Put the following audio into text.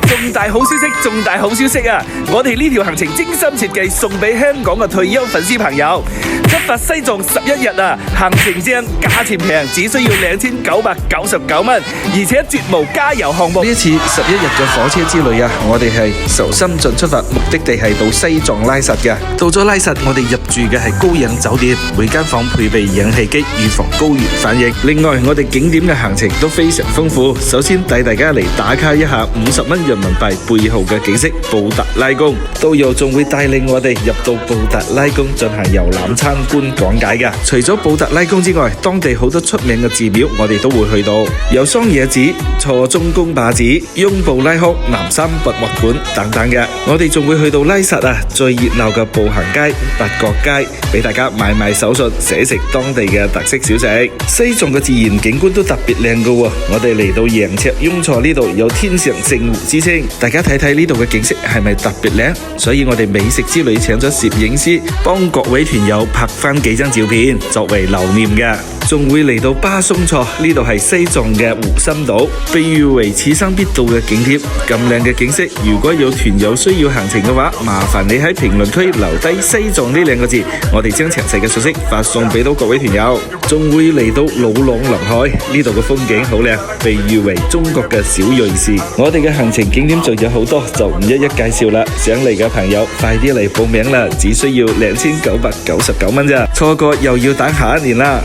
重大好消息，重大好消息啊！我哋呢條行程精心設計，送俾香港嘅退休粉絲朋友。出發西藏11日啊，行程正，價錢平，只需要2999蚊，而且絕無加油項目。呢一次11日嘅火車之旅啊，我哋係由深圳出發，目的地係到西藏拉薩嘅。到咗拉薩，我哋入住嘅係高氧酒店，每間房配備氧氣機，預防高原反應。另外，我哋景點嘅行程都非常豐富。首先帶大家嚟打卡一下50蚊人民幣背後嘅景色——布達拉宮。導遊仲會帶領我哋入到布達拉宮進行遊覽參觀講解嘅。除咗布達拉宮之外，當地好多出名嘅寺廟我哋都會去到，有桑野寺、錯中宮把寺、雍布拉克、南山博物館等等嘅。我哋仲會去到拉薩啊，最熱鬧嘅步行街八角街，俾大家買手信，食當地嘅特色小食。西藏嘅自然景觀都特別靚噶喎，我哋嚟到羊卓雍措呢度有天上聖湖之稱，大家睇睇呢度嘅景色係咪特別靚？所以我哋美食之旅請咗攝影師幫各位團友拍翻幾張照片作為留念嘅。仲會嚟到巴松措，呢度係西藏嘅湖心島，被譽為此生必到嘅景點。咁靚嘅景色，如果有團友需要行程嘅話，麻煩你喺評論區留低西藏呢兩個字，我哋將詳細嘅信息發送俾到各位團友。仲會嚟到魯朗林海，呢度嘅風景好靚，被譽為中國嘅小瑞士。我哋嘅行程景點仲有好多，就唔一一介紹啦。想嚟嘅朋友快啲嚟報名啦，只需要2999蚊咋，錯過又要等下一年啦。